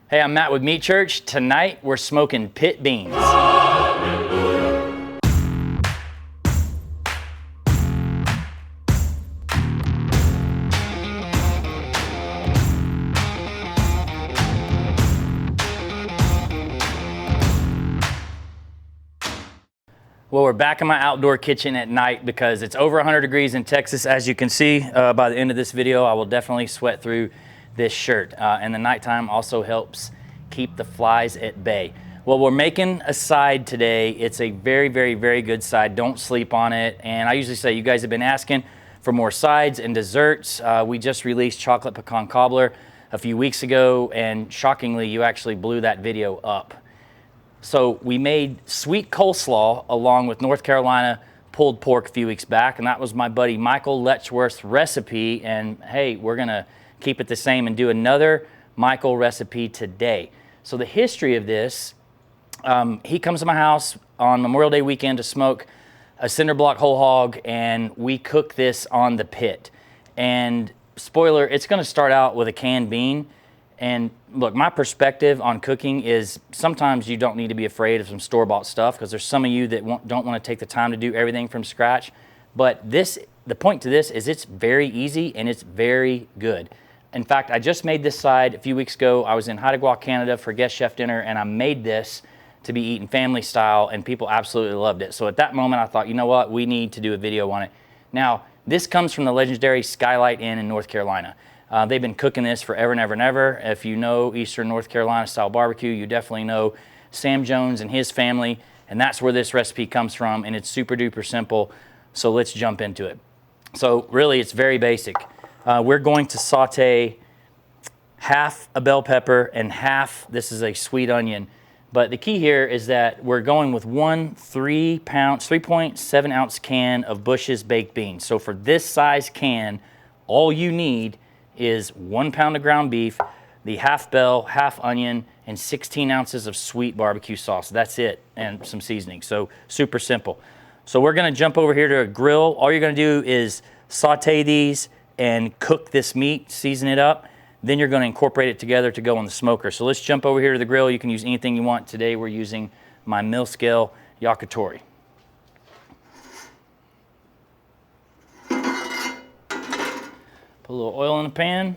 Hey, I'm Matt with Meat Church. Tonight we're smoking pit beans. Well, we're back in my outdoor kitchen at night because it's over 100 degrees in Texas. As you can see, by the end of this video, I will definitely sweat through this shirt. And the nighttime also helps keep the flies at bay. Well, we're making a side today. It's a very, very, very good side. Don't sleep on it. And I usually say, you guys have been asking for more sides and desserts. We just released chocolate pecan cobbler a few weeks ago, and shockingly, you actually blew that video up. So we made sweet coleslaw along with North Carolina pulled pork a few weeks back, and that was my buddy Michael Letchworth's recipe. And hey, we're gonna keep it the same and do another Michael recipe today. So the history of this, he comes to my house on Memorial Day weekend to smoke a cinder block whole hog, and we cook this on the pit. And spoiler, it's gonna start out with a canned bean. And look, my perspective on cooking is sometimes you don't need to be afraid of some store-bought stuff, because there's some of you that don't want to take the time to do everything from scratch. But the point to this is it's very easy and it's very good. In fact, I just made this side a few weeks ago. I was in Haute, Canada for guest chef dinner, and I made this to be eaten family style, and people absolutely loved it. So at that moment, I thought, you know what, we need to do a video on it. Now, this comes from the legendary Skylight Inn in North Carolina. They've been cooking this forever and ever and ever. If you know Eastern North Carolina style barbecue, you definitely know Sam Jones and his family, and that's where this recipe comes from, and it's super duper simple. So let's jump into it. So really, it's very basic. We're going to saute half a bell pepper and half, this is a sweet onion. But the key here is that we're going with one 3.7 ounce can of Bush's baked beans. So for this size can, all you need is 1 pound of ground beef, the half bell, half onion, and 16 ounces of sweet barbecue sauce. That's it, and some seasoning. So super simple. So we're gonna jump over here to a grill. All you're gonna do is saute these and cook this meat, season it up. Then you're gonna incorporate it together to go on the smoker. So let's jump over here to the grill. You can use anything you want. Today we're using my mill scale yakitori. Put a little oil in the pan.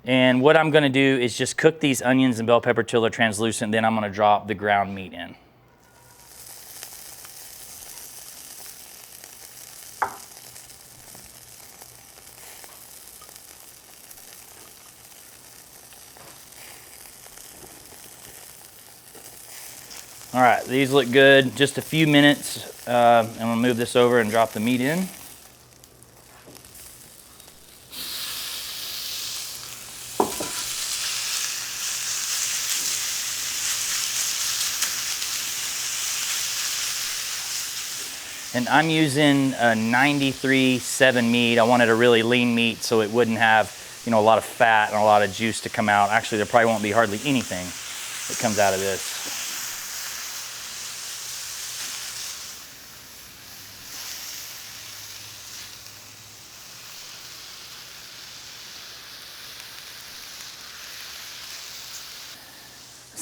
And what I'm gonna do is just cook these onions and bell pepper till they're translucent, then I'm gonna drop the ground meat in. All right, these look good. Just a few minutes, and we'll move this over and drop the meat in. And I'm using a 93.7 meat. I wanted a really lean meat so it wouldn't have, a lot of fat and a lot of juice to come out. Actually, there probably won't be hardly anything that comes out of this.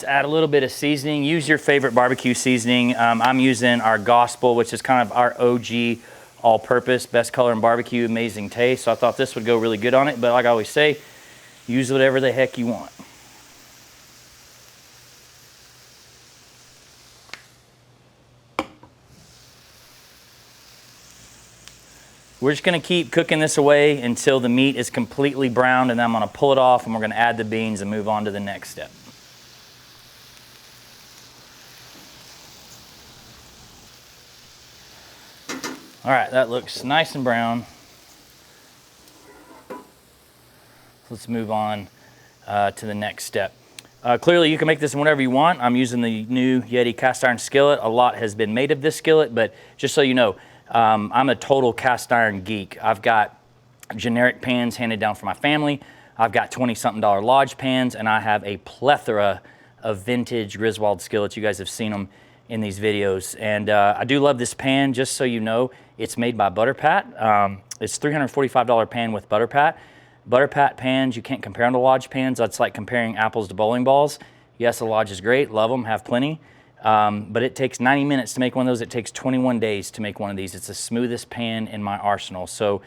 Add a little bit of seasoning. Use your favorite barbecue seasoning. I'm using our Gospel, which is kind of our OG all-purpose, best color in barbecue, amazing taste. So I thought this would go really good on it, but like I always say, use whatever the heck you want. We're just gonna keep cooking this away until the meat is completely browned, and then I'm gonna pull it off and we're gonna add the beans and move on to the next step. All right, that looks nice and brown. Let's move on to the next step. Clearly, you can make this in whatever you want. I'm using the new Yeti cast iron skillet. A lot has been made of this skillet, but just so you know, I'm a total cast iron geek. I've got generic pans handed down from my family. I've got 20-something dollar Lodge pans, and I have a plethora of vintage Griswold skillets. You guys have seen them in these videos. And I do love this pan, just so you know. It's made by Butter Pat. It's $345 pan with Butter Pat. Butter Pat pans, you can't compare them to Lodge pans. That's like comparing apples to bowling balls. Yes, the Lodge is great, love them, have plenty. But it takes 90 minutes to make one of those. It takes 21 days to make one of these. It's the smoothest pan in my arsenal. So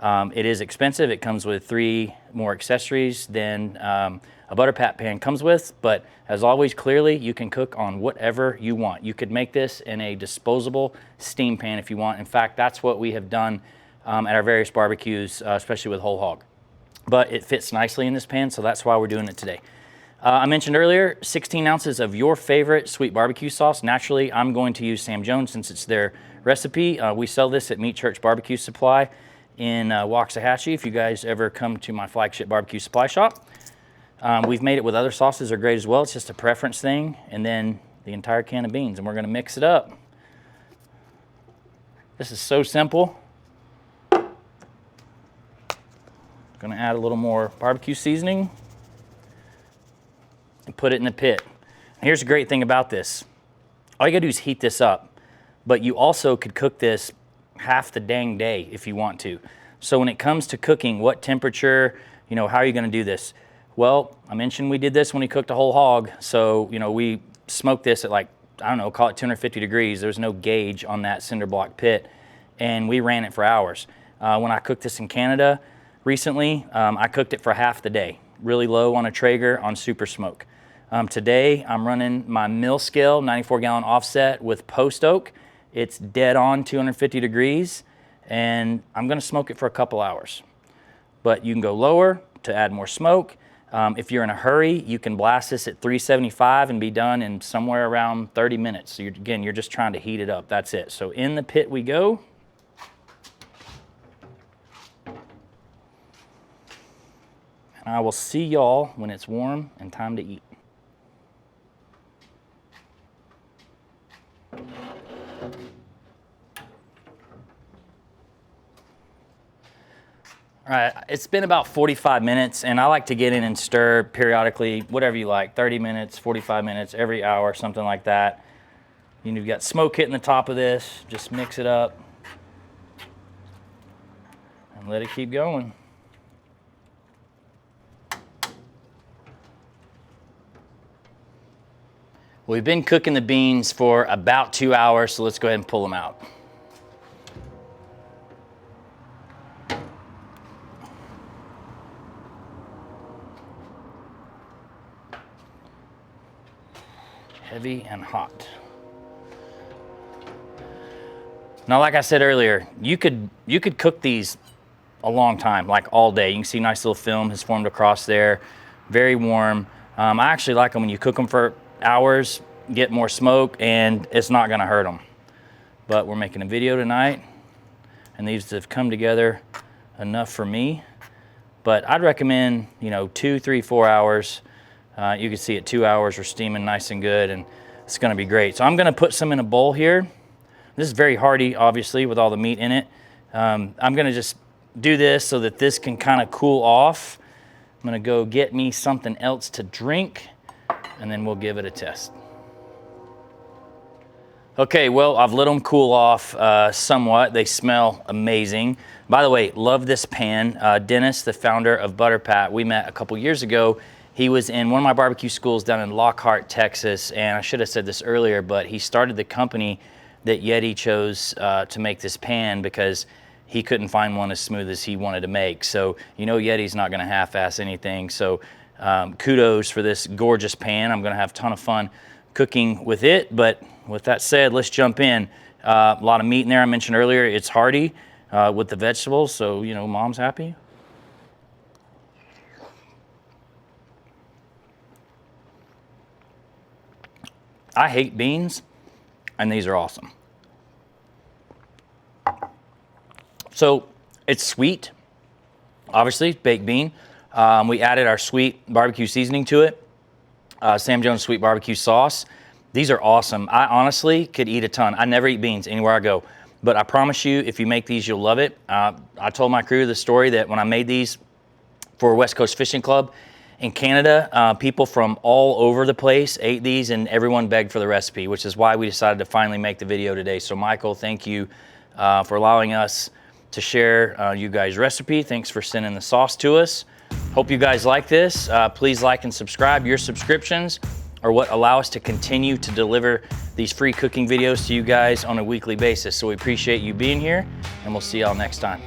it is expensive. It comes with 3 more accessories than a Butter Pat pan comes with. But as always, clearly, you can cook on whatever you want. You could make this in a disposable steam pan if you want. In fact, that's what we have done at our various barbecues, especially with whole hog. But it fits nicely in this pan, so that's why we're doing it today. I mentioned earlier, 16 ounces of your favorite sweet barbecue sauce. Naturally, I'm going to use Sam Jones since it's their recipe. We sell this at Meat Church Barbecue Supply in Waxahachie. If you guys ever come to my flagship barbecue supply shop, we've made it with other sauces. They're great as well. It's just a preference thing. And then the entire can of beans, and we're gonna mix it up. This is so simple. Gonna add a little more barbecue seasoning and put it in the pit. And here's the great thing about this. All you gotta do is heat this up, but you also could cook this half the dang day if you want to. So when it comes to cooking, what temperature, you know, how are you gonna do this? Well, I mentioned we did this when we cooked a whole hog. So, you know, we smoked this at like, I don't know, call it 250 degrees. There's no gauge on that cinder block pit, and we ran it for hours. When I cooked this in Canada recently, I cooked it for half the day, really low on a Traeger on super smoke. Today, I'm running my mill scale 94-gallon offset with post oak. It's dead on 250 degrees, and I'm gonna smoke it for a couple hours. But you can go lower to add more smoke. If you're in a hurry, you can blast this at 375 and be done in somewhere around 30 minutes. So you're just trying to heat it up, that's it. So in the pit we go. And I will see y'all when it's warm and time to eat. All right, it's been about 45 minutes, and I like to get in and stir periodically, whatever you like, 30 minutes, 45 minutes, every hour, something like that. You know, you've got smoke hitting the top of this, just mix it up and let it keep going. We've been cooking the beans for about 2 hours, so let's go ahead and pull them out. Heavy and hot. Now, like I said earlier, you could cook these a long time, like all day. You can see nice little film has formed across there, very warm. I actually like them when you cook them for hours, get more smoke, and it's not gonna hurt them. But we're making a video tonight, and these have come together enough for me. But I'd recommend, you know, 2, 3, 4 hours. You can see at 2 hours we're steaming nice and good, and it's gonna be great. So I'm gonna put some in a bowl here. This is very hearty, obviously, with all the meat in it. I'm gonna just do this so that this can kind of cool off. I'm gonna go get me something else to drink, and then we'll give it a test. Okay, well, I've let them cool off somewhat. They smell amazing. By the way, love this pan. Dennis, the founder of Butter Pat, we met a couple years ago. He was in one of my barbecue schools down in Lockhart, Texas, and I should have said this earlier, but he started the company that Yeti chose to make this pan because he couldn't find one as smooth as he wanted to make. So, you know, Yeti's not gonna half-ass anything. So kudos for this gorgeous pan. I'm gonna have a ton of fun cooking with it. But with that said, let's jump in. A lot of meat in there. I mentioned earlier, it's hearty with the vegetables. So, you know, mom's happy. I hate beans, and these are awesome. So it's sweet, obviously, baked bean. We added our sweet barbecue seasoning to it, Sam Jones sweet barbecue sauce. These are awesome. I honestly could eat a ton. I never eat beans anywhere I go, but I promise you, if you make these, you'll love it. I told my crew the story that when I made these for West Coast Fishing Club in Canada, people from all over the place ate these, and everyone begged for the recipe, which is why we decided to finally make the video today. So Michael, thank you for allowing us to share you guys' recipe. Thanks for sending the sauce to us. Hope you guys like this. Please like and subscribe. Your subscriptions are what allow us to continue to deliver these free cooking videos to you guys on a weekly basis. So we appreciate you being here, and we'll see y'all next time.